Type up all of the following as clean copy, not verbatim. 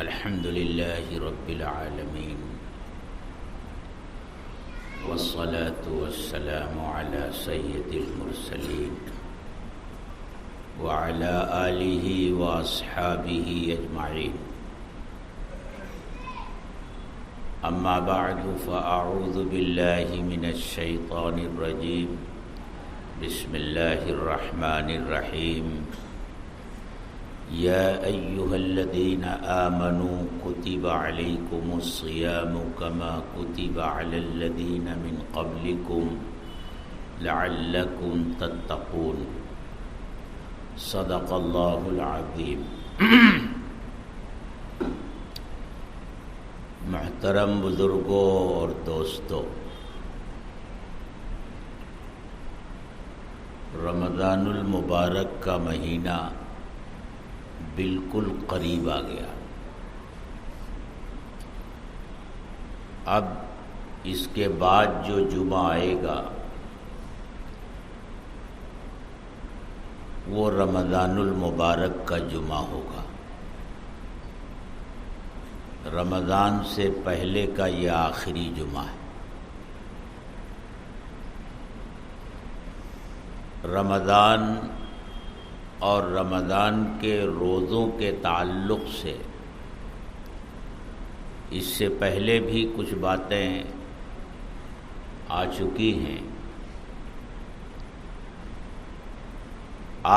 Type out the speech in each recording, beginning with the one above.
الحمد لله رب العالمين والصلاة والسلام على سيد المرسلين وعلى آله وأصحابه أجمعين. أما بعد فأعوذ بالله من الشيطان الرجيم. بسم الله الرحمن الرحيم. يا أيها الذين آمنوا كتب عليكم الصيام كما كتب على الذين من قبلكم لعلكم تتقون. صدق الله العظيم. محترم بزرگوں اور دوستوں، رمضان المبارک کا مہینہ بالکل قریب آ گیا. اب اس کے بعد جو جمعہ آئے گا وہ رمضان المبارک کا جمعہ ہوگا. رمضان سے پہلے کا یہ آخری جمعہ ہے. رمضان اور رمضان کے روزوں کے تعلق سے اس سے پہلے بھی کچھ باتیں آ چکی ہیں.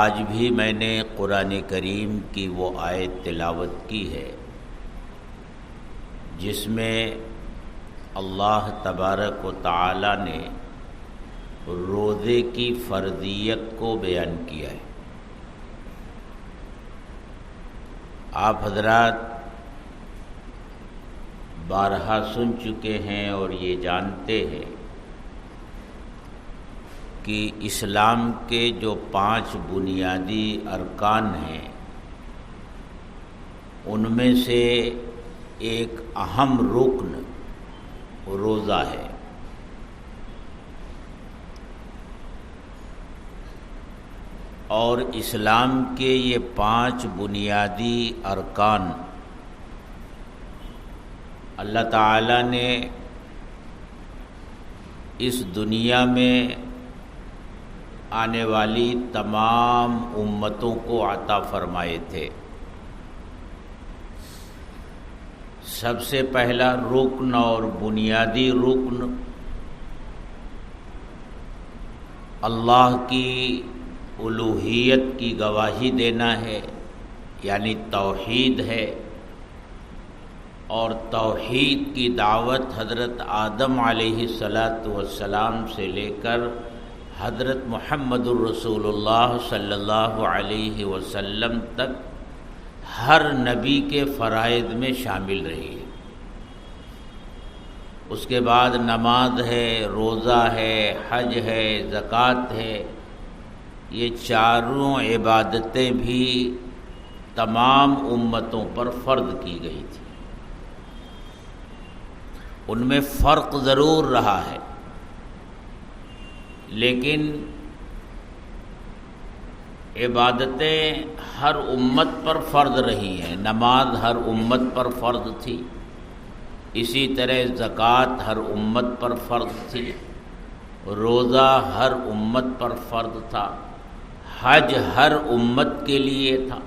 آج بھی میں نے قرآن کریم کی وہ آیت تلاوت کی ہے جس میں اللہ تبارک و تعالی نے روزے کی فرضیت کو بیان کیا ہے. آپ حضرات بارہا سن چکے ہیں اور یہ جانتے ہیں کہ اسلام کے جو 5 بنیادی ارکان ہیں ان میں سے ایک اہم رکن روزہ ہے. اور اسلام کے یہ 5 بنیادی ارکان اللہ تعالی نے اس دنیا میں آنے والی تمام امتوں کو عطا فرمائے تھے. سب سے پہلا رکن اور بنیادی رکن اللہ کی الوہیت کی گواہی دینا ہے، یعنی توحید ہے. اور توحید کی دعوت حضرت آدم علیہ السلام سے لے کر حضرت محمد الرسول اللہ صلی اللہ علیہ وسلم تک ہر نبی کے فرائض میں شامل رہی ہے. اس کے بعد نماز ہے، روزہ ہے، حج ہے، زکوٰۃ ہے. یہ چاروں عبادتیں بھی تمام امتوں پر فرض کی گئی تھی. ان میں فرق ضرور رہا ہے، لیکن عبادتیں ہر امت پر فرض رہی ہیں. نماز ہر امت پر فرض تھی، اسی طرح زکوٰۃ ہر امت پر فرض تھی، روزہ ہر امت پر فرض تھا، حج ہر امت کے لیے تھا.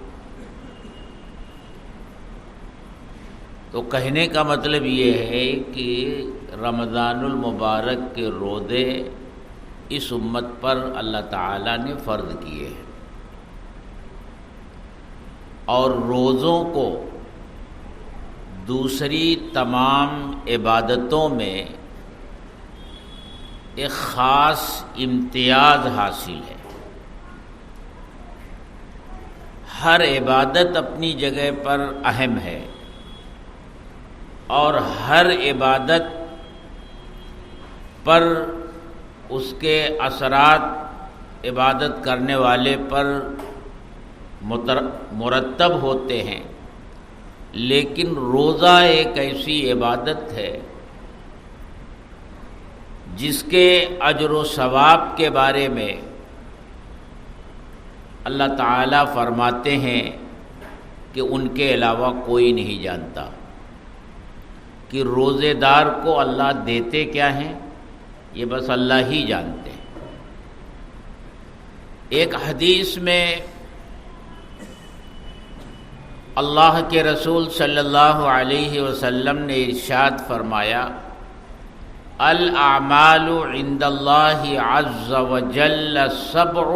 تو کہنے کا مطلب یہ ہے کہ رمضان المبارک کے روزے اس امت پر اللہ تعالیٰ نے فرض کیے ہیں. اور روزوں کو دوسری تمام عبادتوں میں ایک خاص امتیاز حاصل ہے. ہر عبادت اپنی جگہ پر اہم ہے اور ہر عبادت پر اس کے اثرات عبادت کرنے والے پر مرتب ہوتے ہیں. لیکن روزہ ایک ایسی عبادت ہے جس کے اجر و ثواب کے بارے میں اللہ تعالیٰ فرماتے ہیں کہ ان کے علاوہ کوئی نہیں جانتا کہ روزے دار کو اللہ دیتے کیا ہیں، یہ بس اللہ ہی جانتے ہیں۔ ایک حدیث میں اللہ کے رسول صلی اللہ علیہ وسلم نے ارشاد فرمایا، الاعمال عند اللہ عز وجل سبع،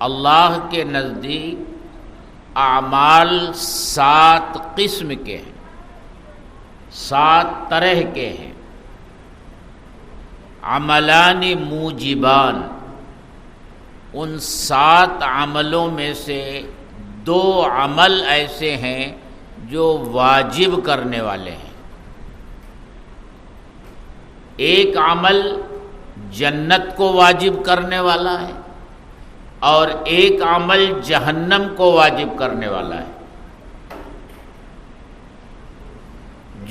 اللہ کے نزدیک اعمال 7 قسم کے ہیں، 7 طرح کے ہیں۔ عملان موجبان، ان 7 عملوں میں سے 2 عمل ایسے ہیں جو واجب کرنے والے ہیں۔ ایک عمل جنت کو واجب کرنے والا ہے اور ایک عمل جہنم کو واجب کرنے والا ہے۔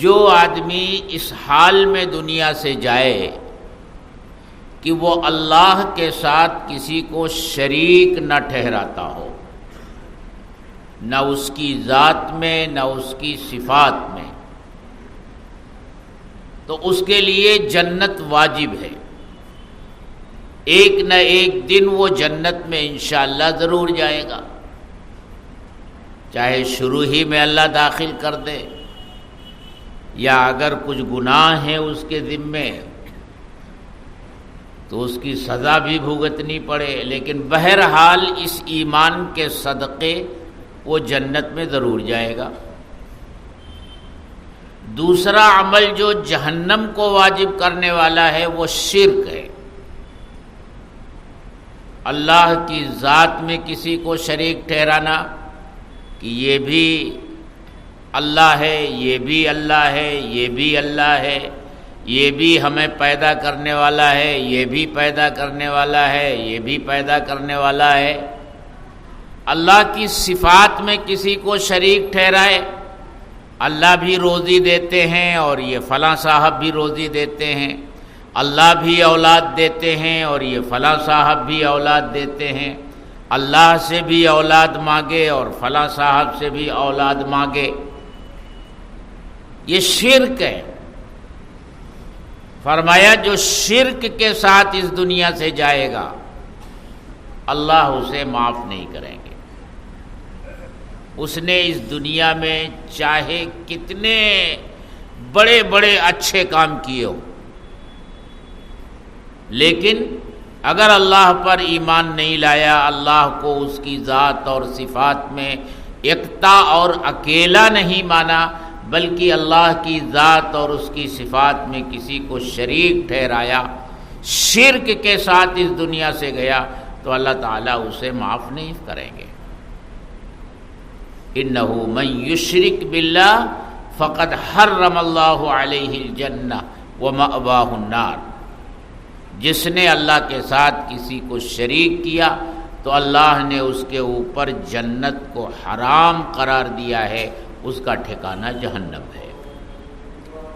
جو آدمی اس حال میں دنیا سے جائے کہ وہ اللہ کے ساتھ کسی کو شریک نہ ٹھہراتا ہو، نہ اس کی ذات میں نہ اس کی صفات میں، تو اس کے لیے جنت واجب ہے۔ ایک نہ ایک دن وہ جنت میں انشاءاللہ ضرور جائے گا، چاہے شروع ہی میں اللہ داخل کر دے یا اگر کچھ گناہ ہیں اس کے ذمے تو اس کی سزا بھی بھگتنی پڑے، لیکن بہرحال اس ایمان کے صدقے وہ جنت میں ضرور جائے گا۔ دوسرا عمل جو جہنم کو واجب کرنے والا ہے وہ شرک ہے، اللہ کی ذات میں کسی کو شریک ٹھہرانا کہ یہ بھی اللہ ہے، یہ بھی اللہ ہے، یہ بھی اللہ ہے، یہ بھی ہمیں پیدا کرنے والا ہے، یہ بھی پیدا کرنے والا ہے، یہ بھی پیدا کرنے والا ہے۔ اللہ کی صفات میں کسی کو شریک ٹھہرائے، اللہ بھی روزی دیتے ہیں اور یہ فلاں صاحب بھی روزی دیتے ہیں، اللہ بھی اولاد دیتے ہیں اور یہ فلاں صاحب بھی اولاد دیتے ہیں، اللہ سے بھی اولاد مانگے اور فلاں صاحب سے بھی اولاد مانگے، یہ شرک ہے۔ فرمایا جو شرک کے ساتھ اس دنیا سے جائے گا اللہ اسے معاف نہیں کریں گے۔ اس نے اس دنیا میں چاہے کتنے بڑے بڑے اچھے کام کیے ہو، لیکن اگر اللہ پر ایمان نہیں لایا، اللہ کو اس کی ذات اور صفات میں یکتا اور اکیلا نہیں مانا، بلکہ اللہ کی ذات اور اس کی صفات میں کسی کو شریک ٹھہرایا، شرک کے ساتھ اس دنیا سے گیا، تو اللہ تعالیٰ اسے معاف نہیں کریں گے۔ انہ من یشرک باللہ فقد حرم اللہ علیہ الجنہ ومأواہ النار، جس نے اللہ کے ساتھ کسی کو شریک کیا تو اللہ نے اس کے اوپر جنت کو حرام قرار دیا ہے، اس کا ٹھکانہ جہنم ہے۔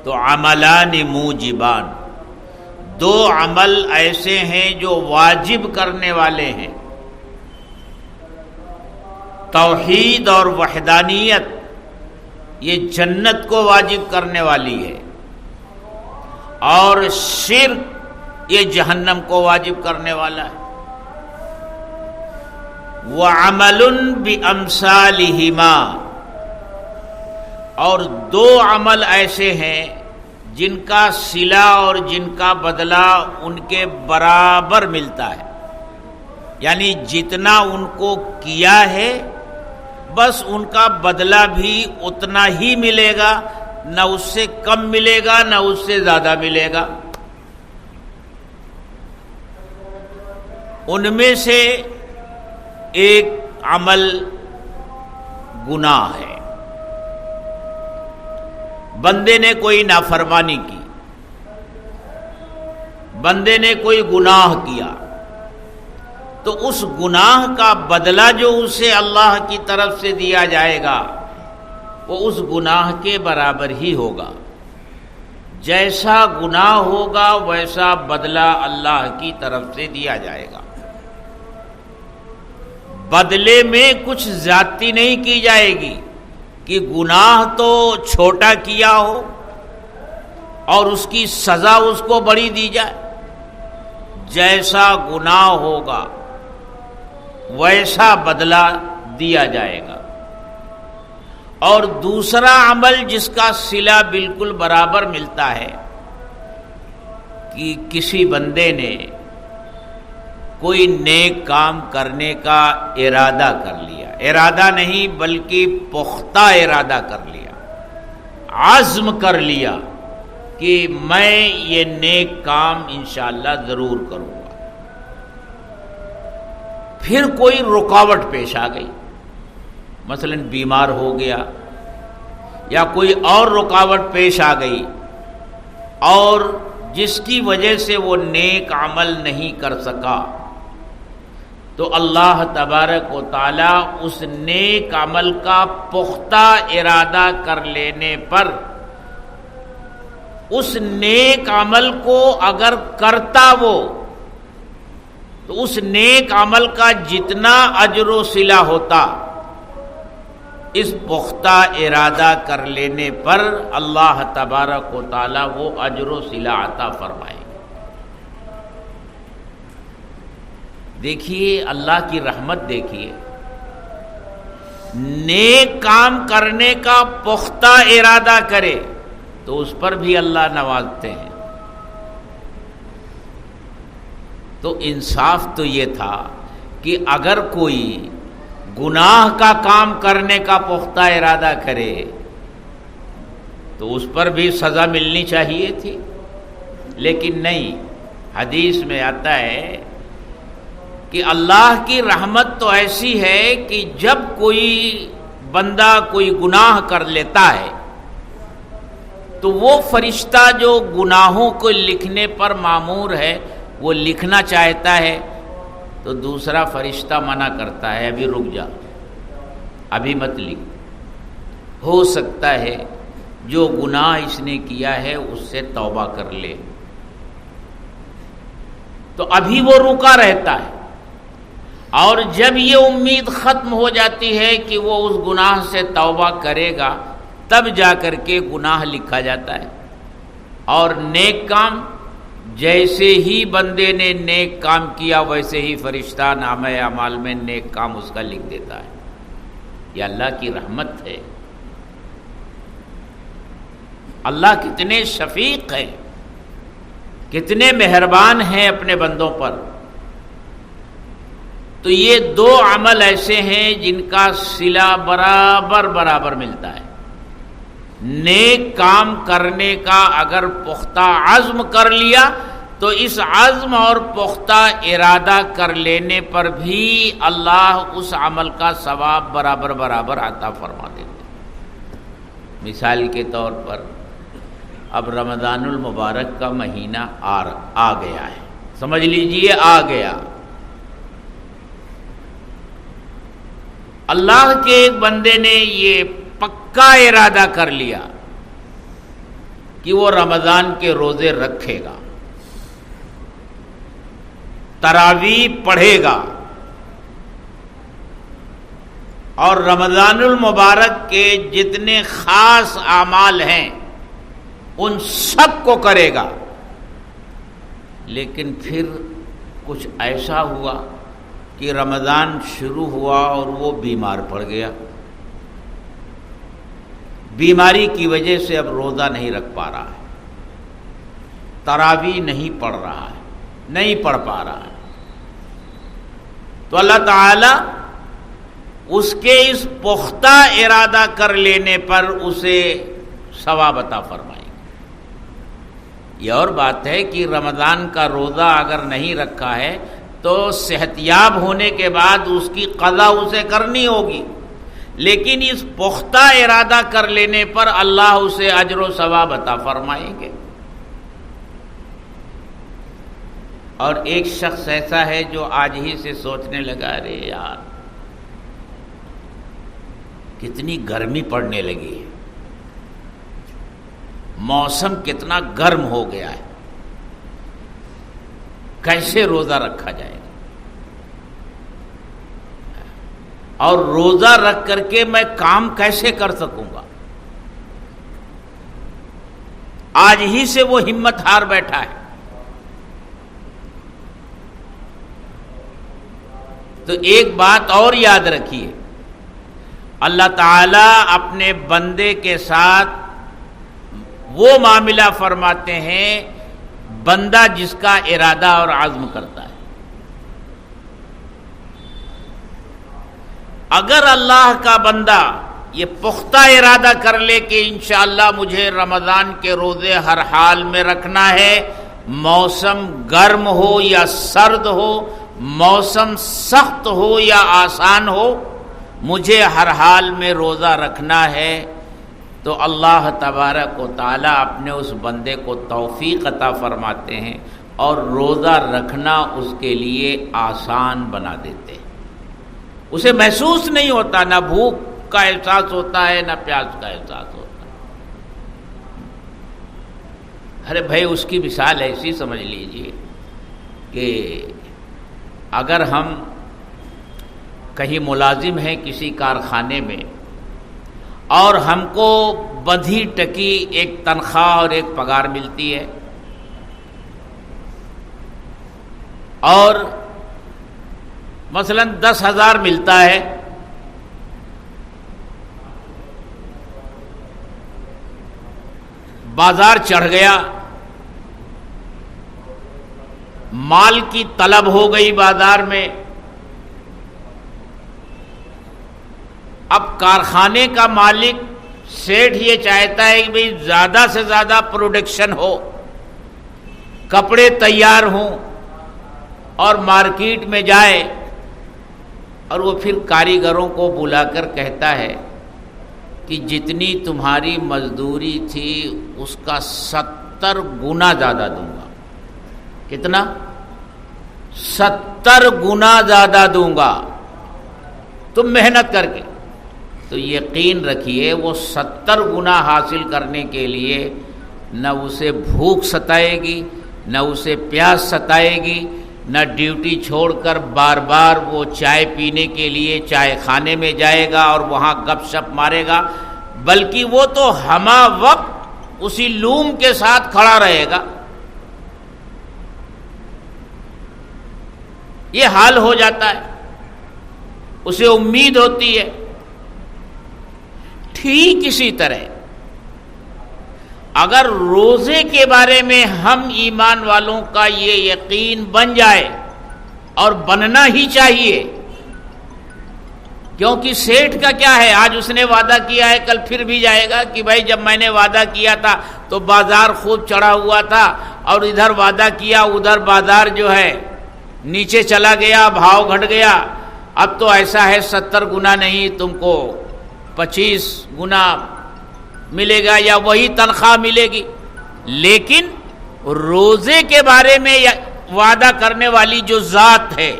تو عملان موجبان، 2 عمل ایسے ہیں جو واجب کرنے والے ہیں، توحید اور وحدانیت یہ جنت کو واجب کرنے والی ہے، اور شرک یہ جہنم کو واجب کرنے والا ہے۔ وعمل بامثالہما، اور 2 عمل ایسے ہیں جن کا صلہ اور جن کا بدلہ ان کے برابر ملتا ہے، یعنی جتنا ان کو کیا ہے بس ان کا بدلہ بھی اتنا ہی ملے گا، نہ اس سے کم ملے گا نہ اس سے زیادہ ملے گا۔ ان میں سے ایک عمل گناہ ہے، بندے نے کوئی نافرمانی کی، بندے نے کوئی گناہ کیا، تو اس گناہ کا بدلہ جو اسے اللہ کی طرف سے دیا جائے گا وہ اس گناہ کے برابر ہی ہوگا، جیسا گناہ ہوگا ویسا بدلہ اللہ کی طرف سے دیا جائے گا۔ بدلے میں کچھ زیادتی نہیں کی جائے گی کہ گناہ تو چھوٹا کیا ہو اور اس کی سزا اس کو بڑی دی جائے. جیسا گناہ ہوگا ویسا بدلہ دیا جائے گا. اور دوسرا عمل جس کا صلہ بالکل برابر ملتا ہے کہ کسی بندے نے کوئی نیک کام کرنے کا ارادہ کر لیا، ارادہ نہیں بلکہ پختہ ارادہ کر لیا، عزم کر لیا کہ میں یہ نیک کام انشاءاللہ ضرور کروں گا. پھر کوئی رکاوٹ پیش آ گئی، مثلا بیمار ہو گیا یا کوئی اور رکاوٹ پیش آ گئی اور جس کی وجہ سے وہ نیک عمل نہیں کر سکا، تو اللہ تبارک و تعالی اس نیک عمل کا پختہ ارادہ کر لینے پر اس نیک عمل کو اگر کرتا وہ، تو اس نیک عمل کا جتنا اجر و صلہ ہوتا اس پختہ ارادہ کر لینے پر اللہ تبارک و تعالی وہ اجر و صلہ عطا فرمائے. دیکھیے اللہ کی رحمت، دیکھیے نیک کام کرنے کا پختہ ارادہ کرے تو اس پر بھی اللہ نوازتے ہیں. تو انصاف تو یہ تھا کہ اگر کوئی گناہ کا کام کرنے کا پختہ ارادہ کرے تو اس پر بھی سزا ملنی چاہیے تھی، لیکن نہیں. حدیث میں آتا ہے کہ اللہ کی رحمت تو ایسی ہے کہ جب کوئی بندہ کوئی گناہ کر لیتا ہے تو وہ فرشتہ جو گناہوں کو لکھنے پر مامور ہے وہ لکھنا چاہتا ہے تو دوسرا فرشتہ منع کرتا ہے، ابھی رک جا، ابھی مت لکھ، ہو سکتا ہے جو گناہ اس نے کیا ہے اس سے توبہ کر لے. تو ابھی وہ رکا رہتا ہے، اور جب یہ امید ختم ہو جاتی ہے کہ وہ اس گناہ سے توبہ کرے گا تب جا کر کے گناہ لکھا جاتا ہے. اور نیک کام جیسے ہی بندے نے نیک کام کیا ویسے ہی فرشتہ نامہ اعمال میں نیک کام اس کا لکھ دیتا ہے. یہ اللہ کی رحمت ہے. اللہ کتنے شفیق ہیں، کتنے مہربان ہیں اپنے بندوں پر. تو یہ دو عمل ایسے ہیں جن کا صلہ برابر برابر ملتا ہے. نیک کام کرنے کا اگر پختہ عزم کر لیا تو اس عزم اور پختہ ارادہ کر لینے پر بھی اللہ اس عمل کا ثواب برابر برابر عطا فرما دیتے. مثال کے طور پر اب رمضان المبارک کا مہینہ آ گیا ہے، سمجھ لیجئے آ گیا. اللہ کے ایک بندے نے یہ پکا ارادہ کر لیا کہ وہ رمضان کے روزے رکھے گا، تراویح پڑھے گا، اور رمضان المبارک کے جتنے خاص اعمال ہیں ان سب کو کرے گا. لیکن پھر کچھ ایسا ہوا کہ رمضان شروع ہوا اور وہ بیمار پڑ گیا. بیماری کی وجہ سے اب روزہ نہیں رکھ پا رہا ہے، تراویح نہیں پڑھ رہا ہے، نہیں پڑھ پا رہا ہے. تو اللہ تعالی اس کے اس پختہ ارادہ کر لینے پر اسے ثواب عطا فرمائے. یہ اور بات ہے کہ رمضان کا روزہ اگر نہیں رکھا ہے تو صحتیاب ہونے کے بعد اس کی قضا اسے کرنی ہوگی، لیکن اس پختہ ارادہ کر لینے پر اللہ اسے اجر و ثواب عطا فرمائیں گے. اور ایک شخص ایسا ہے جو آج ہی سے سوچنے لگا، ارے یار کتنی گرمی پڑنے لگی ہے، موسم کتنا گرم ہو گیا ہے، کیسے روزہ رکھا جائے گا. اور روزہ رکھ کر کے میں کام کیسے کر سکوں گا؟ آج ہی سے وہ ہمت ہار بیٹھا ہے۔ تو ایک بات اور یاد رکھیے، اللہ تعالیٰ اپنے بندے کے ساتھ وہ معاملہ فرماتے ہیں بندہ جس کا ارادہ اور عزم کرتا ہے۔ اگر اللہ کا بندہ یہ پختہ ارادہ کر لے کہ انشاءاللہ مجھے رمضان کے روزے ہر حال میں رکھنا ہے، موسم گرم ہو یا سرد ہو، موسم سخت ہو یا آسان ہو، مجھے ہر حال میں روزہ رکھنا ہے، تو اللہ تبارک و تعالیٰ اپنے اس بندے کو توفیق عطا فرماتے ہیں اور روزہ رکھنا اس کے لیے آسان بنا دیتے ہیں۔ اسے محسوس نہیں ہوتا، نہ بھوک کا احساس ہوتا ہے نہ پیاس کا احساس ہوتا ہے۔ ارے بھائی اس کی مثال ایسی سمجھ لیجئے کہ اگر ہم کہیں ملازم ہیں کسی کارخانے میں اور ہم کو بندھی ٹکی ایک تنخواہ اور ایک پگار ملتی ہے، اور مثلا 10,000 ملتا ہے، بازار چڑھ گیا، مال کی طلب ہو گئی بازار میں، اب کارخانے کا مالک سیٹھ یہ چاہتا ہے کہ بھئی زیادہ سے زیادہ پروڈکشن ہو، کپڑے تیار ہوں اور مارکیٹ میں جائے، اور وہ پھر کاریگروں کو بلا کر کہتا ہے کہ جتنی تمہاری مزدوری تھی اس کا 70 گنا زیادہ دوں گا۔ کتنا؟ 70 گنا زیادہ دوں گا تم محنت کر کے۔ تو یقین رکھیے وہ 70 گنا حاصل کرنے کے لیے نہ اسے بھوک ستائے گی، نہ اسے پیاس ستائے گی، نہ ڈیوٹی چھوڑ کر بار بار وہ چائے پینے کے لیے چائے خانے میں جائے گا اور وہاں گپ شپ مارے گا، بلکہ وہ تو ہمہ وقت اسی لوم کے ساتھ کھڑا رہے گا۔ یہ حال ہو جاتا ہے، اسے امید ہوتی ہے۔ ٹھیک اسی طرح اگر روزے کے بارے میں ہم ایمان والوں کا یہ یقین بن جائے، اور بننا ہی چاہیے، کیونکہ سیٹھ کا کیا ہے، آج اس نے وعدہ کیا ہے کل پھر بھی جائے گا کہ بھائی جب میں نے وعدہ کیا تھا تو بازار خوب چڑھا ہوا تھا، اور ادھر وعدہ کیا ادھر بازار جو ہے نیچے چلا گیا، بھاؤ گھٹ گیا، اب تو ایسا ہے 70 گنا نہیں تم کو 25 گنا ملے گا یا وہی تنخواہ ملے گی۔ لیکن روزے کے بارے میں وعدہ کرنے والی جو ذات ہے،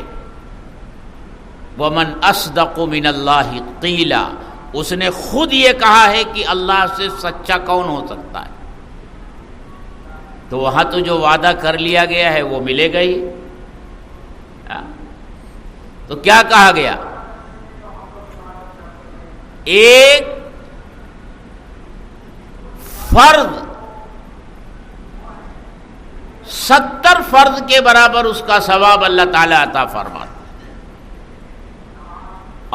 وَمَنْ أَصْدَقُ مِنَ اللَّهِ قِيلًا، اس نے خود یہ کہا ہے کہ اللہ سے سچا کون ہو سکتا ہے۔ تو وہاں تو جو وعدہ کر لیا گیا ہے وہ ملے گا ہی۔ تو کیا کہا گیا؟ ایک فرد 70 فرد کے برابر اس کا ثواب اللہ تعالی عطا فرماتا ہے،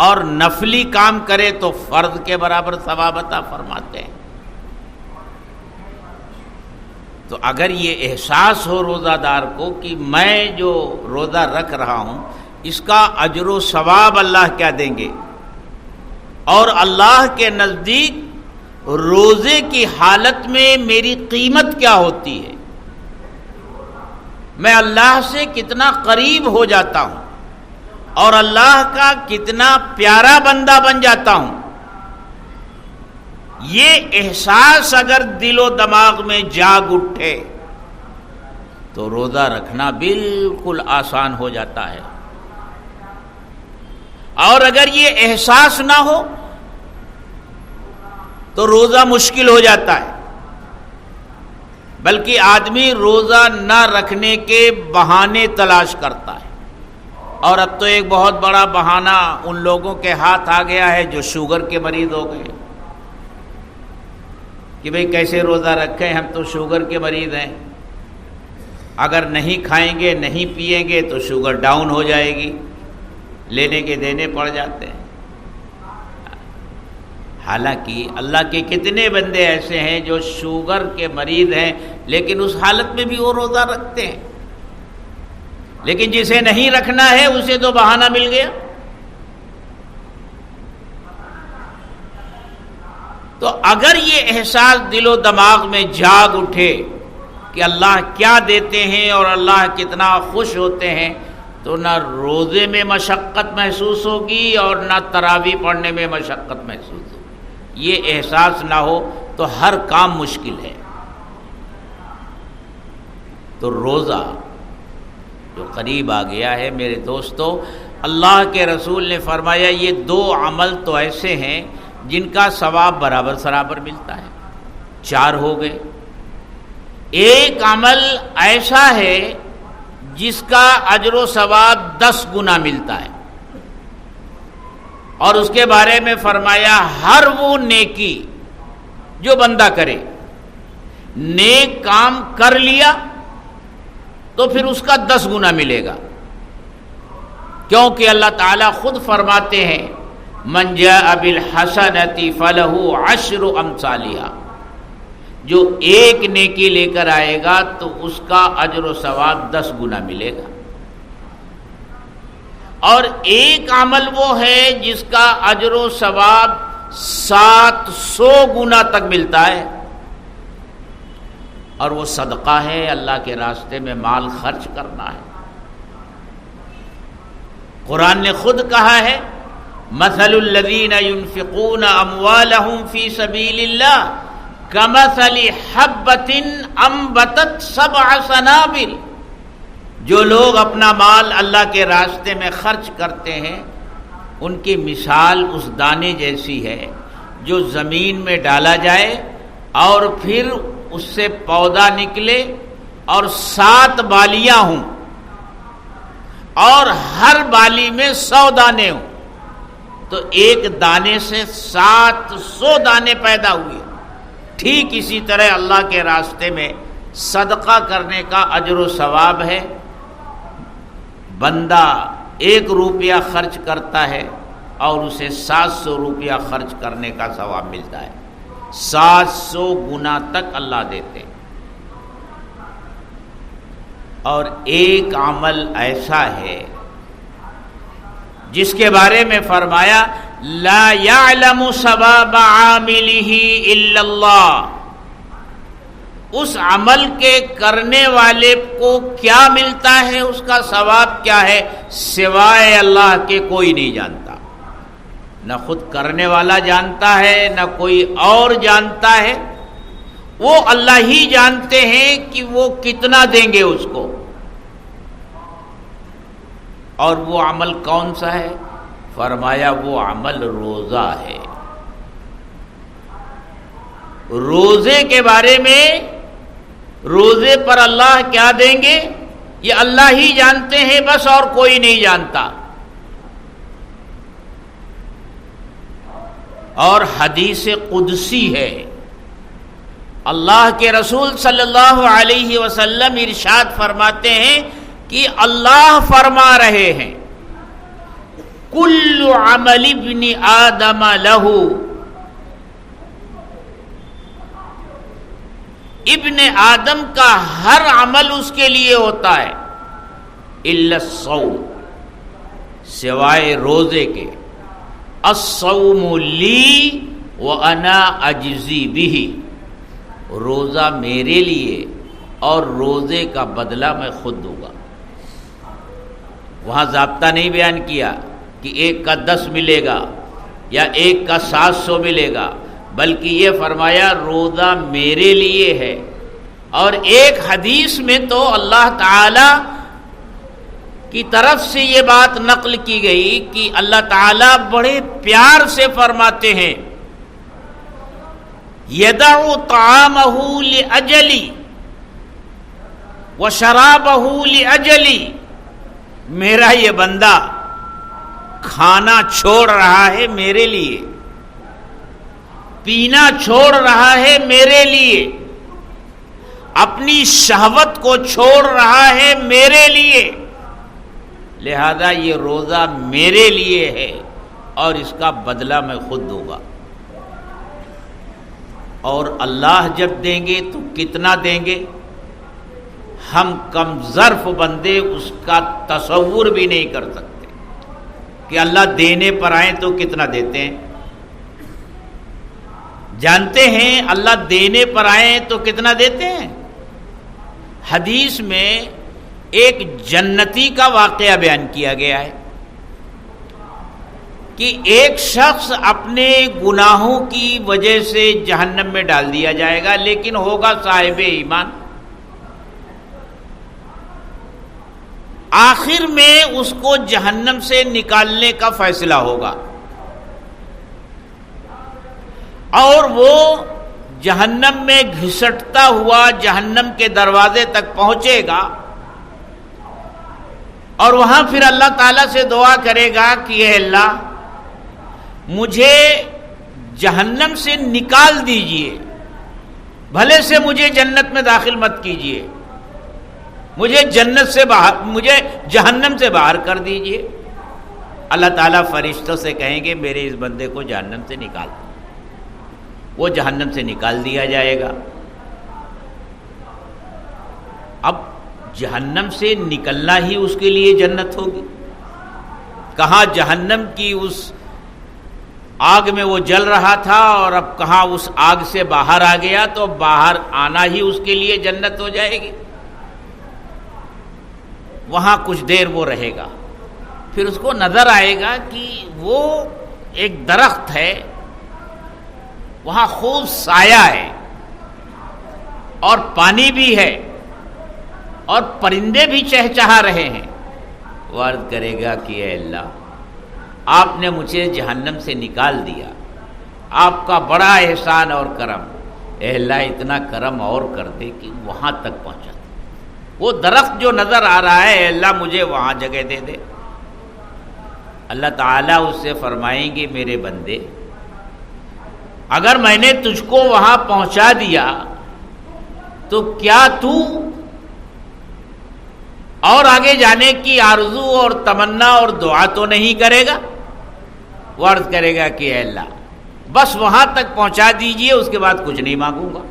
اور نفلی کام کرے تو فرد کے برابر ثواب عطا فرماتے ہیں۔ تو اگر یہ احساس ہو روزہ دار کو کہ میں جو روزہ رکھ رہا ہوں اس کا اجر و ثواب اللہ کیا دیں گے، اور اللہ کے نزدیک روزے کی حالت میں میری قیمت کیا ہوتی ہے، میں اللہ سے کتنا قریب ہو جاتا ہوں اور اللہ کا کتنا پیارا بندہ بن جاتا ہوں، یہ احساس اگر دل و دماغ میں جاگ اٹھے تو روزہ رکھنا بالکل آسان ہو جاتا ہے۔ اور اگر یہ احساس نہ ہو تو روزہ مشکل ہو جاتا ہے، بلکہ آدمی روزہ نہ رکھنے کے بہانے تلاش کرتا ہے اور اب تو ایک بہت بڑا بہانہ ان لوگوں کے ہاتھ آ گیا ہے جو شوگر کے مریض ہو گئے کہ بھئی کیسے روزہ رکھیں، ہم تو شوگر کے مریض ہیں، اگر نہیں کھائیں گے نہیں پئیں گے تو شوگر ڈاؤن ہو جائے گی، لینے کے دینے پڑ جاتے ہیں۔ حالانکہ اللہ کے کتنے بندے ایسے ہیں جو شوگر کے مریض ہیں لیکن اس حالت میں بھی وہ روزہ رکھتے ہیں، لیکن جسے نہیں رکھنا ہے اسے تو بہانہ مل گیا۔ تو اگر یہ احساس دل و دماغ میں جاگ اٹھے کہ اللہ کیا دیتے ہیں اور اللہ کتنا خوش ہوتے ہیں، تو نہ روزے میں مشقت محسوس ہوگی اور نہ تراویح پڑھنے میں مشقت محسوس ہوگی۔ یہ احساس نہ ہو تو ہر کام مشکل ہے۔ تو روزہ جو قریب آ گیا ہے میرے دوستو، اللہ کے رسول نے فرمایا یہ دو عمل تو ایسے ہیں جن کا ثواب برابر سرابر ملتا ہے۔ چار ہو گئے۔ ایک عمل ایسا ہے جس کا اجر و ثواب 10 گنا ملتا ہے، اور اس کے بارے میں فرمایا ہر وہ نیکی جو بندہ کرے، نیک کام کر لیا تو پھر اس کا 10 گنا ملے گا، کیونکہ اللہ تعالیٰ خود فرماتے ہیں من جاء بالحسنۃ فلہ 10 امثالھا، جو ایک نیکی لے کر آئے گا تو اس کا اجر و ثواب 10 گنا ملے گا۔ اور ایک عمل وہ ہے جس کا اجر و ثواب 700 گنا تک ملتا ہے، اور وہ صدقہ ہے، اللہ کے راستے میں مال خرچ کرنا ہے۔ قرآن نے خود کہا ہے مثل الذین ينفقون اموالهم فی سبیل اللہ کمثل حبۃ انبتت 7 سنابل، جو لوگ اپنا مال اللہ کے راستے میں خرچ کرتے ہیں ان کی مثال اس دانے جیسی ہے جو زمین میں ڈالا جائے اور پھر اس سے پودا نکلے اور 7 بالیاں ہوں اور ہر بالی میں 100 دانے ہوں، تو ایک دانے سے 700 دانے پیدا ہوئے۔ ٹھیک اسی طرح اللہ کے راستے میں صدقہ کرنے کا اجر و ثواب ہے۔ بندہ 1 روپیہ خرچ کرتا ہے اور اسے 700 روپیہ خرچ کرنے کا ثواب ملتا ہے، 700 گنا تک اللہ دیتے ہیں۔ اور ایک عمل ایسا ہے جس کے بارے میں فرمایا لا يعلم ثواب عاملہ الا اللہ، اس عمل کے کرنے والے کو کیا ملتا ہے، اس کا ثواب کیا ہے، سوائے اللہ کے کوئی نہیں جانتا۔ نہ خود کرنے والا جانتا ہے نہ کوئی اور جانتا ہے، وہ اللہ ہی جانتے ہیں کہ وہ کتنا دیں گے اس کو۔ اور وہ عمل کون سا ہے؟ فرمایا وہ عمل روزہ ہے۔ روزے کے بارے میں، روزے پر اللہ کیا دیں گے یہ اللہ ہی جانتے ہیں، بس اور کوئی نہیں جانتا۔ اور حدیث قدسی ہے، اللہ کے رسول صلی اللہ علیہ وسلم ارشاد فرماتے ہیں کہ اللہ فرما رہے ہیں کل عمل ابن آدم لہ، ابن آدم کا ہر عمل اس کے لیے ہوتا ہے الا الصوم، سوائے روزے کے۔ الصوم لی وانا اجزی بہ، روزہ میرے لیے اور روزے کا بدلہ میں خود دوں گا۔ وہاں ضابطہ نہیں بیان کیا کہ ایک کا 10 ملے گا یا ایک کا 700 ملے گا، بلکہ یہ فرمایا روزہ میرے لیے ہے۔ اور ایک حدیث میں تو اللہ تعالی کی طرف سے یہ بات نقل کی گئی کہ اللہ تعالی بڑے پیار سے فرماتے ہیں یدع طعامہ لأجلی وشرابہ لأجلی میرا یہ بندہ کھانا چھوڑ رہا ہے میرے لیے، پینا چھوڑ رہا ہے میرے لیے، اپنی شہوت کو چھوڑ رہا ہے میرے لیے، لہذا یہ روزہ میرے لیے ہے اور اس کا بدلہ میں خود دوں گا۔ اور اللہ جب دیں گے تو کتنا دیں گے؟ ہم کم ظرف بندے اس کا تصور بھی نہیں کر سکتے کہ اللہ دینے پر آئیں تو کتنا دیتے ہیں۔ جانتے ہیں اللہ دینے پر آئیں تو کتنا دیتے ہیں؟ حدیث میں ایک جنتی کا واقعہ بیان کیا گیا ہے کہ ایک شخص اپنے گناہوں کی وجہ سے جہنم میں ڈال دیا جائے گا، لیکن ہوگا صاحب ایمان۔ آخر میں اس کو جہنم سے نکالنے کا فیصلہ ہوگا اور وہ جہنم میں گھسٹتا ہوا جہنم کے دروازے تک پہنچے گا اور وہاں پھر اللہ تعالیٰ سے دعا کرے گا کہ اے اللہ مجھے جہنم سے نکال دیجئے، بھلے سے مجھے جنت میں داخل مت کیجئے، مجھے جہنم سے باہر کر دیجئے۔ اللہ تعالیٰ فرشتوں سے کہیں گے میرے اس بندے کو جہنم سے نکال دو، وہ جہنم سے نکال دیا جائے گا۔ اب جہنم سے نکلنا ہی اس کے لیے جنت ہوگی، کہاں جہنم کی اس آگ میں وہ جل رہا تھا اور اب کہاں اس آگ سے باہر آ گیا، تو باہر آنا ہی اس کے لیے جنت ہو جائے گی۔ وہاں کچھ دیر وہ رہے گا، پھر اس کو نظر آئے گا کہ وہ ایک درخت ہے، وہاں خوب سایہ ہے اور پانی بھی ہے اور پرندے بھی چہچہا رہے ہیں۔ وہ عرض کرے گا کہ اے اللہ آپ نے مجھے جہنم سے نکال دیا، آپ کا بڑا احسان اور کرم، اے اللہ اتنا کرم اور کر دے کہ وہاں تک پہنچا دے، وہ درخت جو نظر آ رہا ہے اے اللہ مجھے وہاں جگہ دے دے۔ اللہ تعالیٰ اس سے فرمائیں گے میرے بندے اگر میں نے تجھ کو وہاں پہنچا دیا تو کیا تو اور آگے جانے کی آرزو اور تمنا اور دعا تو نہیں کرے گا؟ وہ عرض کرے گا کہ اے اللہ بس وہاں تک پہنچا دیجئے، اس کے بعد کچھ نہیں مانگوں گا۔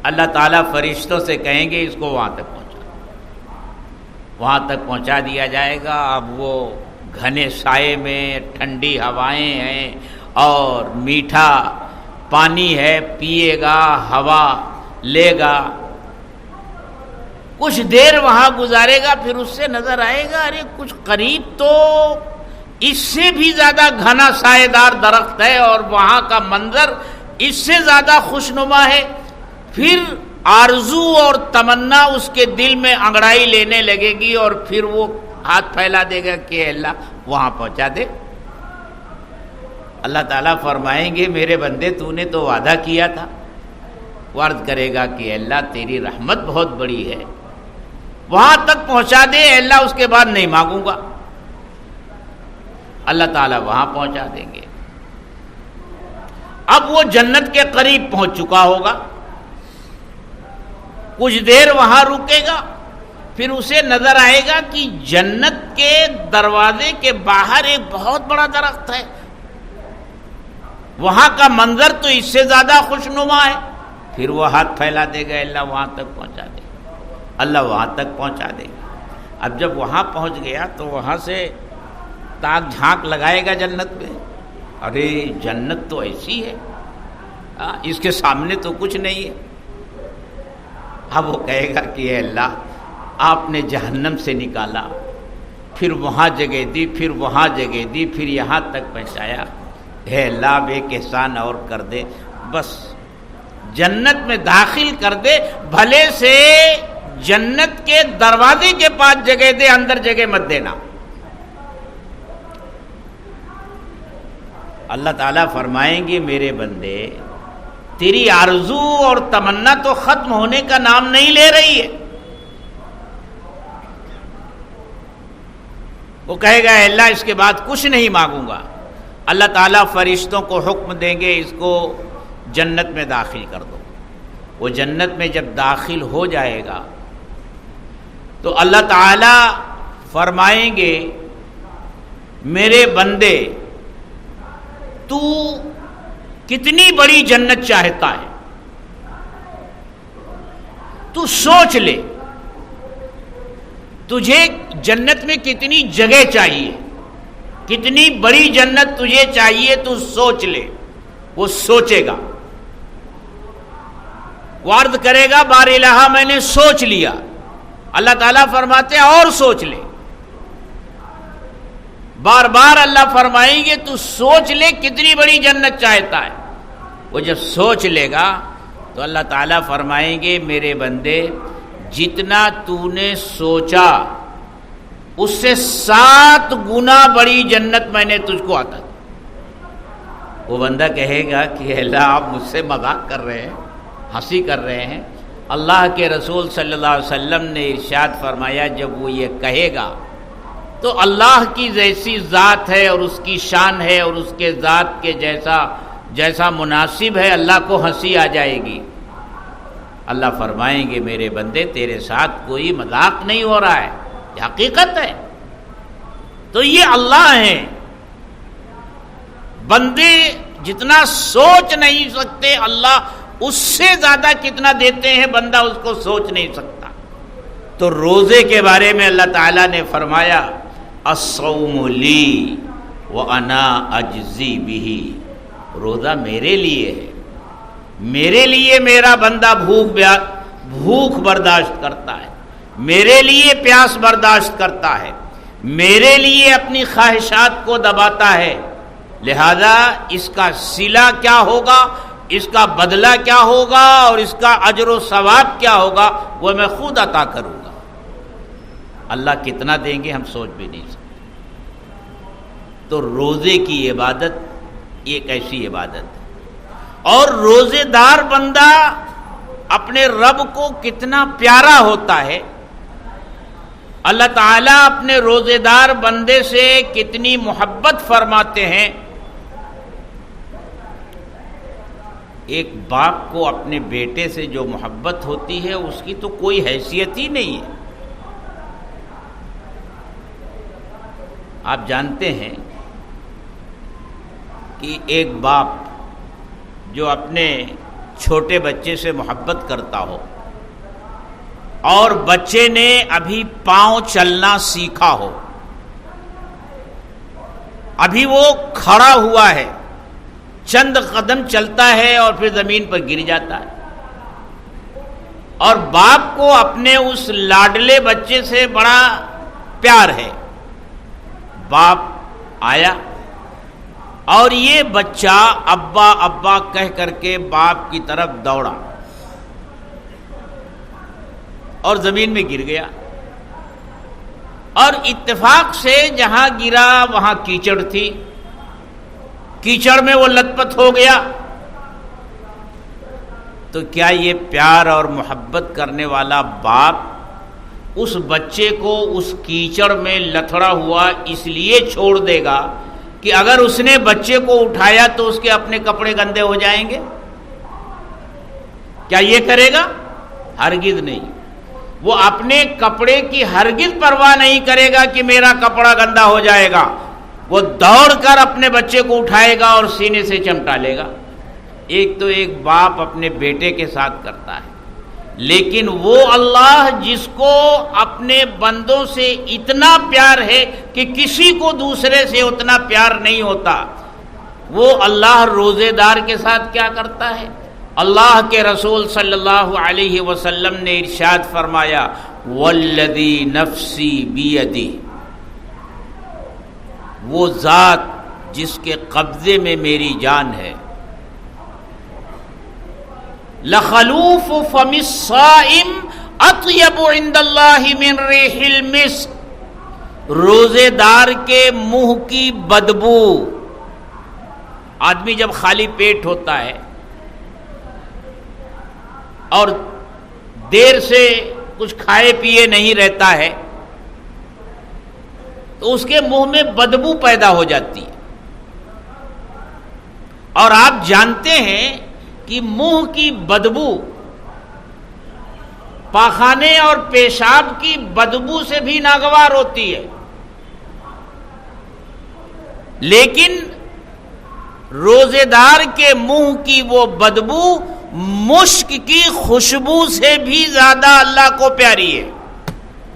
اللہ تعالیٰ فرشتوں سے کہیں گے اس کو وہاں تک پہنچا، وہاں تک پہنچا دیا جائے گا۔ اب وہ گھنے سائے میں ٹھنڈی ہوائیں ہیں اور میٹھا پانی ہے، پیے گا، ہوا لے گا، کچھ دیر وہاں گزارے گا، پھر اس سے نظر آئے گا ارے کچھ قریب تو اس سے بھی زیادہ گھنا سائے دار درخت ہے اور وہاں کا منظر اس سے زیادہ خوشنما ہے۔ پھر آرزو اور تمنا اس کے دل میں انگڑائی لینے لگے گی اور پھر وہ ہاتھ پھیلا دے گا کہ اے اللہ وہاں پہنچا دے۔ اللہ تعالیٰ فرمائیں گے میرے بندے تو نے تو وعدہ کیا تھا۔ وہ عرض کرے گا کہ اے اللہ تیری رحمت بہت بڑی ہے، وہاں تک پہنچا دے اے اللہ، اس کے بعد نہیں مانگوں گا۔ اللہ تعالیٰ وہاں پہنچا دیں گے۔ اب وہ جنت کے قریب پہنچ چکا ہوگا، کچھ دیر وہاں رکے گا، پھر اسے نظر آئے گا کہ جنت کے دروازے کے باہر ایک بہت بڑا درخت ہے، وہاں کا منظر تو اس سے زیادہ خوشنما ہے۔ پھر وہ ہاتھ پھیلا دے گا اللہ وہاں تک پہنچا دے، اللہ وہاں تک پہنچا دے گا۔ اب جب وہاں پہنچ گیا تو وہاں سے تاک جھانک لگائے گا جنت میں، ارے جنت تو ایسی ہے، اس کے سامنے تو کچھ نہیں ہے۔ اب وہ کہے گا کہ اے اللہ آپ نے جہنم سے نکالا، پھر وہاں جگہ دی، پھر وہاں جگہ دی، پھر یہاں تک پہنچایا، اے اللہ اب ایک احسان اور کر دے، بس جنت میں داخل کر دے، بھلے سے جنت کے دروازے کے پاس جگہ دے، اندر جگہ مت دینا۔ اللہ تعالیٰ فرمائیں گے میرے بندے تیری آرزو اور تمنا تو ختم ہونے کا نام نہیں لے رہی ہے، وہ کہے گا اے اللہ اس کے بعد کچھ نہیں مانگوں گا، اللہ تعالیٰ فرشتوں کو حکم دیں گے اس کو جنت میں داخل کر دو۔ وہ جنت میں جب داخل ہو جائے گا تو اللہ تعالیٰ فرمائیں گے میرے بندے تو کتنی بڑی جنت چاہتا ہے، تو سوچ لے تجھے جنت میں کتنی جگہ چاہیے، کتنی بڑی جنت تجھے چاہیے، تو سوچ لے۔ وہ سوچے گا، وہ عرض کرے گا بار الہ میں نے سوچ لیا، اللہ تعالیٰ فرماتے ہیں اور سوچ لے۔ بار بار اللہ فرمائیں گے تو سوچ لے کتنی بڑی جنت چاہتا ہے۔ وہ جب سوچ لے گا تو اللہ تعالیٰ فرمائیں گے میرے بندے جتنا تو نے سوچا اس سے 7 گنا بڑی جنت میں نے تجھ کو عطا کی۔ وہ بندہ کہے گا کہ اللہ آپ مجھ سے مذاق کر رہے ہیں، ہنسی کر رہے ہیں۔ اللہ کے رسول صلی اللہ علیہ وسلم نے ارشاد فرمایا جب وہ یہ کہے گا تو اللہ کی جیسی ذات ہے اور اس کی شان ہے اور اس کے ذات کے جیسا مناسب ہے، اللہ کو ہنسی آ جائے گی۔ اللہ فرمائیں گے میرے بندے تیرے ساتھ کوئی مذاق نہیں ہو رہا ہے، یہ حقیقت ہے۔ تو یہ اللہ ہیں، بندے جتنا سوچ نہیں سکتے اللہ اس سے زیادہ کتنا دیتے ہیں، بندہ اس کو سوچ نہیں سکتا۔ تو روزے کے بارے میں اللہ تعالیٰ نے فرمایا الصوم لی وانا اجزی بہ، روزہ میرے لیے ہے، میرے لیے میرا بندہ بھوک برداشت کرتا ہے، میرے لیے پیاس برداشت کرتا ہے، میرے لیے اپنی خواہشات کو دباتا ہے، لہذا اس کا صلہ کیا ہوگا، اس کا بدلہ کیا ہوگا اور اس کا اجر و ثواب کیا ہوگا وہ میں خود عطا کروں گا۔ اللہ کتنا دیں گے ہم سوچ بھی نہیں سکتے۔ تو روزے کی عبادت ایک ایسی عبادت ہے، اور روزے دار بندہ اپنے رب کو کتنا پیارا ہوتا ہے، اللہ تعالیٰ اپنے روزے دار بندے سے کتنی محبت فرماتے ہیں۔ ایک باپ کو اپنے بیٹے سے جو محبت ہوتی ہے اس کی تو کوئی حیثیت ہی نہیں ہے۔ آپ جانتے ہیں کہ ایک باپ جو اپنے چھوٹے بچے سے محبت کرتا ہو اور بچے نے ابھی پاؤں چلنا سیکھا ہو، ابھی وہ کھڑا ہوا ہے، چند قدم چلتا ہے اور پھر زمین پر گر جاتا ہے، اور باپ کو اپنے اس لاڈلے بچے سے بڑا پیار ہے۔ باپ آیا اور یہ بچہ ابا ابا کہہ کر کے باپ کی طرف دوڑا اور زمین میں گر گیا، اور اتفاق سے جہاں گرا وہاں کیچڑ تھی، کیچڑ میں وہ لت پت ہو گیا۔ تو کیا یہ پیار اور محبت کرنے والا باپ اس بچے کو اس کیچڑ میں لتھڑا ہوا اس لیے چھوڑ دے گا کہ اگر اس نے بچے کو اٹھایا تو اس کے اپنے کپڑے گندے ہو جائیں گے؟ کیا یہ کرے گا؟ ہرگز نہیں۔ وہ اپنے کپڑے کی ہرگز پرواہ نہیں کرے گا کہ میرا کپڑا گندا ہو جائے گا، وہ دوڑ کر اپنے بچے کو اٹھائے گا اور سینے سے چمٹا لے گا۔ ایک تو ایک باپ اپنے بیٹے کے ساتھ کرتا ہے، لیکن وہ اللہ جس کو اپنے بندوں سے اتنا پیار ہے کہ کسی کو دوسرے سے اتنا پیار نہیں ہوتا، وہ اللہ روزے دار کے ساتھ کیا کرتا ہے؟ اللہ کے رسول صلی اللہ علیہ وسلم نے ارشاد فرمایا والذی نفسی بیدی، وہ ذات جس کے قبضے میں میری جان ہے، لخلوف فم الصائم اطیب عند اللہ من ریح المسک، روزے دار کے منہ کی بدبو، آدمی جب خالی پیٹ ہوتا ہے اور دیر سے کچھ کھائے پیے نہیں رہتا ہے تو اس کے منہ میں بدبو پیدا ہو جاتی ہے. اور آپ جانتے ہیں کہ منہ کی بدبو پاخانے اور پیشاب کی بدبو سے بھی ناگوار ہوتی ہے، لیکن روزے دار کے منہ کی وہ بدبو مشک کی خوشبو سے بھی زیادہ اللہ کو پیاری ہے.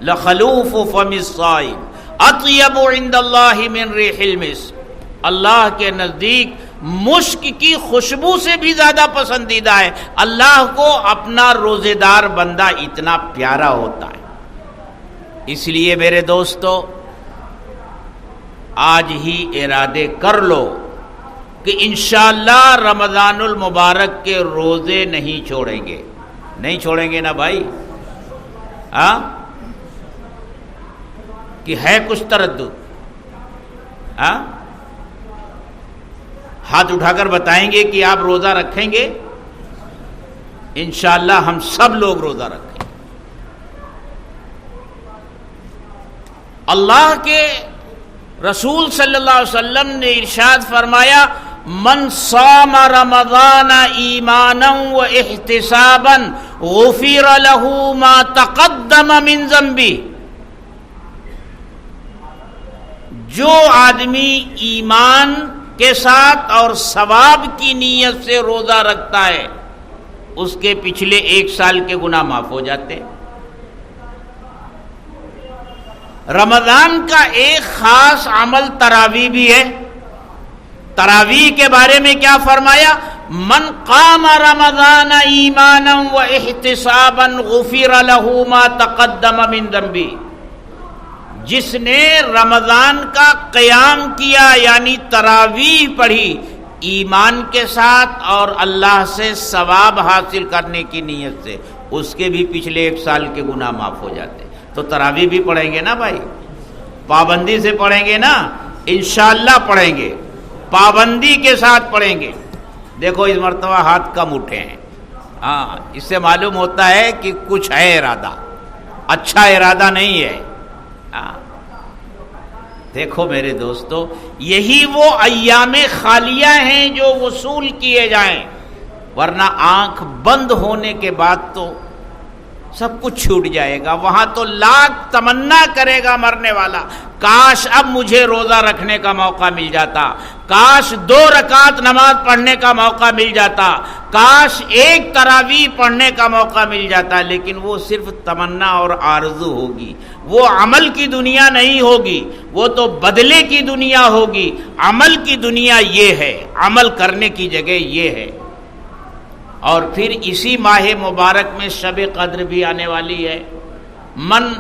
لخلوف فم الصائم اطیب عند اللہ من ریح المسک، اللہ کے نزدیک مشک کی خوشبو سے بھی زیادہ پسندیدہ ہے. اللہ کو اپنا روزے دار بندہ اتنا پیارا ہوتا ہے. اس لیے میرے دوستو، آج ہی ارادے کر لو کہ انشاءاللہ رمضان المبارک کے روزے نہیں چھوڑیں گے. نہیں چھوڑیں گے نا بھائی؟ ہاں کہ ہے کچھ تردد؟ ہاں ہاتھ اٹھا کر بتائیں گے کہ آپ روزہ رکھیں گے؟ انشاءاللہ ہم سب لوگ روزہ رکھیں گے. اللہ کے رسول صلی اللہ علیہ وسلم نے ارشاد فرمایا، من صام رمضان ایمانا و احتسابا غفر له ما تقدم من ذنبه. جو آدمی ایمان کے ساتھ اور ثواب کی نیت سے روزہ رکھتا ہے، اس کے پچھلے 1 سال کے گناہ معاف ہو جاتے ہیں. رمضان کا ایک خاص عمل تراویح بھی ہے. تراویح کے بارے میں کیا فرمایا؟ من قام رمضان ایمانا و احتسابا غفر له ما تقدم من ذنبه. جس نے رمضان کا قیام کیا یعنی تراویح پڑھی ایمان کے ساتھ اور اللہ سے ثواب حاصل کرنے کی نیت سے، اس کے بھی پچھلے 1 سال کے گناہ معاف ہو جاتے. تو تراویح بھی پڑھیں گے نا بھائی؟ پابندی سے پڑھیں گے نا؟ انشاءاللہ پڑھیں گے، پابندی کے ساتھ پڑھیں گے. دیکھو اس مرتبہ ہاتھ کم اٹھے ہیں. ہاں اس سے معلوم ہوتا ہے کہ کچھ ہے ارادہ، اچھا ارادہ نہیں ہے. دیکھو میرے دوستو، یہی وہ ایام خالیہ ہیں جو وصول کیے جائیں، ورنہ آنکھ بند ہونے کے بعد تو سب کچھ چھوٹ جائے گا. وہاں تو لاکھ تمنا کرے گا مرنے والا، کاش اب مجھے روزہ رکھنے کا موقع مل جاتا، کاش 2 رکعت نماز پڑھنے کا موقع مل جاتا، کاش 1 تراویح پڑھنے کا موقع مل جاتا. لیکن وہ صرف تمنا اور آرزو ہوگی، وہ عمل کی دنیا نہیں ہوگی، وہ تو بدلے کی دنیا ہوگی. عمل کی دنیا یہ ہے، عمل کرنے کی جگہ یہ ہے. اور پھر اسی ماہ مبارک میں شب قدر بھی آنے والی ہے. من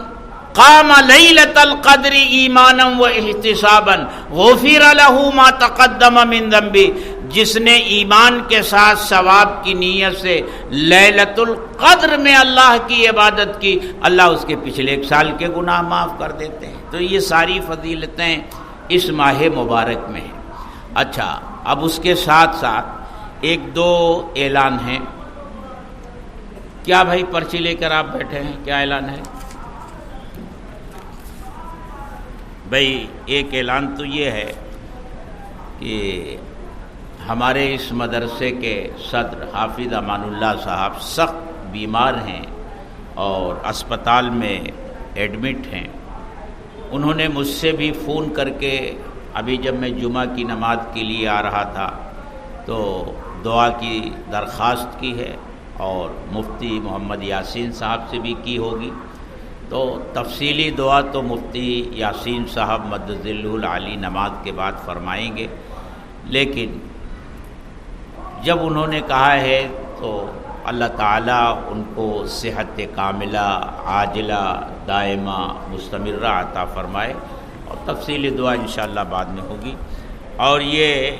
قام لیلۃ القدر ایمانا و احتسابا غفر له ما تقدم من ذنبه. جس نے ایمان کے ساتھ ثواب کی نیت سے لیلۃ القدر میں اللہ کی عبادت کی، اللہ اس کے پچھلے 1 سال کے گناہ معاف کر دیتے ہیں. تو یہ ساری فضیلتیں اس ماہ مبارک میں ہیں. اچھا، اب اس کے ساتھ ساتھ 1-2 اعلان ہیں. کیا بھائی پرچی لے کر آپ بیٹھے ہیں؟ کیا اعلان ہے بھائی؟ ایک اعلان تو یہ ہے کہ ہمارے اس مدرسے کے صدر حافظ امان اللہ صاحب سخت بیمار ہیں اور اسپتال میں ایڈمٹ ہیں. انہوں نے مجھ سے بھی فون کر کے ابھی جب میں جمعہ کی نماز کے لیے آ رہا تھا تو دعا کی درخواست کی ہے، اور مفتی محمد یاسین صاحب سے بھی کی ہوگی. تو تفصیلی دعا تو مفتی یاسین صاحب مدظلہ العالی نماز کے بعد فرمائیں گے. لیکن جب انہوں نے کہا ہے تو اللہ تعالیٰ ان کو صحت کاملہ عاجلہ دائمہ مستمرہ عطا فرمائے، اور تفصیلی دعا انشاءاللہ بعد میں ہوگی. اور یہ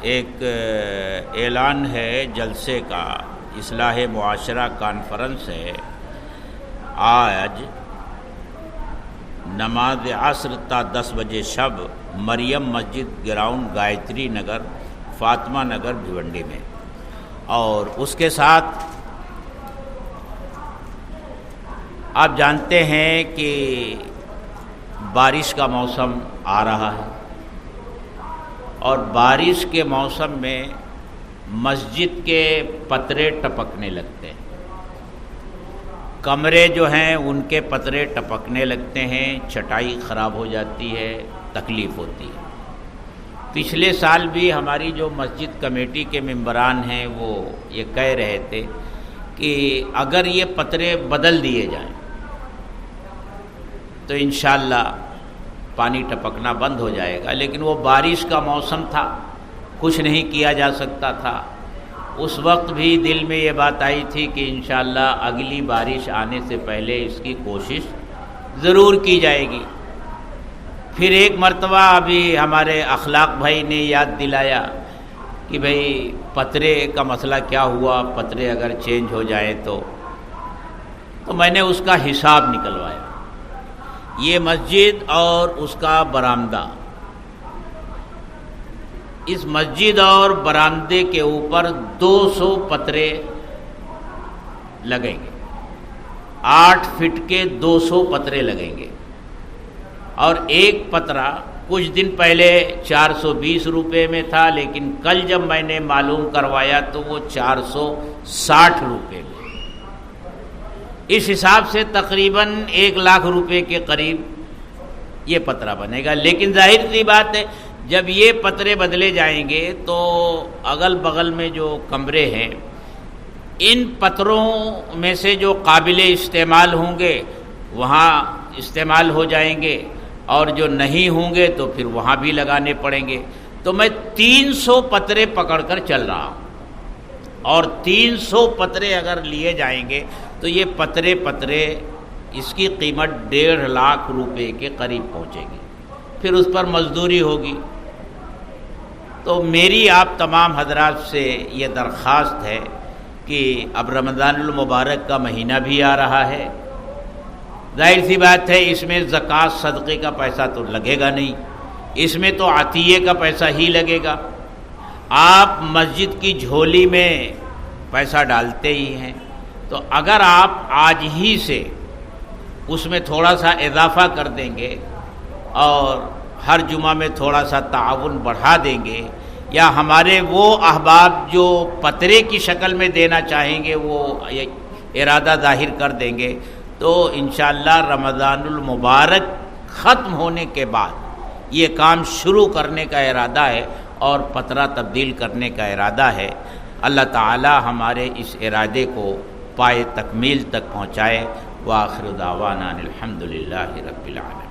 ایک اعلان ہے جلسے کا، اصلاح معاشرہ کانفرنس ہے. آج نماز عصر تا 10 بجے شب مریم مسجد گراؤنڈ گایتری نگر فاطمہ نگر بھیونڈی میں. اور اس کے ساتھ آپ جانتے ہیں کہ بارش کا موسم آ رہا ہے اور بارش کے موسم میں مسجد کے پترے ٹپکنے لگتے ہیں، کمرے جو ہیں ان کے پترے ٹپکنے لگتے ہیں، چٹائی خراب ہو جاتی ہے، تکلیف ہوتی ہے۔ پچھلے سال بھی ہماری جو مسجد کمیٹی کے ممبران ہیں وہ یہ کہہ رہے تھے کہ اگر یہ پترے بدل دیے جائیں تو انشاءاللہ پانی ٹپکنا بند ہو جائے گا، لیکن وہ بارش کا موسم تھا، کچھ نہیں کیا جا سکتا تھا۔ اس وقت بھی دل میں یہ بات آئی تھی کہ انشاءاللہ اگلی بارش آنے سے پہلے اس کی کوشش ضرور کی جائے گی۔ پھر ایک مرتبہ ابھی ہمارے اخلاق بھائی نے یاد دلایا کہ بھئی پترے کا مسئلہ کیا ہوا، پترے اگر چینج ہو جائیں تو میں نے اس کا حساب نکلوایا۔ یہ مسجد اور اس کا برآمدہ، اس مسجد اور برآمدے کے اوپر 200 پترے لگیں گے، 8 فٹ کے 200 پترے لگیں گے، اور ایک پترا کچھ دن پہلے 420 روپے میں تھا، لیکن کل جب میں نے معلوم کروایا تو وہ 460 روپے میں۔ اس حساب سے تقریباً 1 لاکھ روپے کے قریب یہ پترا بنے گا۔ لیکن ظاہر سی بات ہے جب یہ پترے بدلے جائیں گے تو اگل بغل میں جو کمرے ہیں ان پتروں میں سے جو قابل استعمال ہوں گے وہاں استعمال ہو جائیں گے، اور جو نہیں ہوں گے تو پھر وہاں بھی لگانے پڑیں گے۔ تو میں 300 پترے پکڑ کر چل رہا ہوں، اور 300 پترے اگر لیے جائیں گے تو یہ پترے اس کی قیمت 1.5 لاکھ روپے کے قریب پہنچے گی، پھر اس پر مزدوری ہوگی۔ تو میری آپ تمام حضرات سے یہ درخواست ہے کہ اب رمضان المبارک کا مہینہ بھی آ رہا ہے، ظاہر سی بات ہے اس میں زکوٰۃ صدقے کا پیسہ تو لگے گا نہیں، اس میں تو عطیے کا پیسہ ہی لگے گا۔ آپ مسجد کی جھولی میں پیسہ ڈالتے ہی ہیں، تو اگر آپ آج ہی سے اس میں تھوڑا سا اضافہ کر دیں گے اور ہر جمعہ میں تھوڑا سا تعاون بڑھا دیں گے، یا ہمارے وہ احباب جو پترے کی شکل میں دینا چاہیں گے وہ ارادہ ظاہر کر دیں گے، تو انشاءاللہ رمضان المبارک ختم ہونے کے بعد یہ کام شروع کرنے کا ارادہ ہے اور پترا تبدیل کرنے کا ارادہ ہے۔ اللہ تعالی ہمارے اس ارادے کو پائے تکمیل تک پہنچائے۔ وآخر دعوانا الحمدللہ رب العالمین۔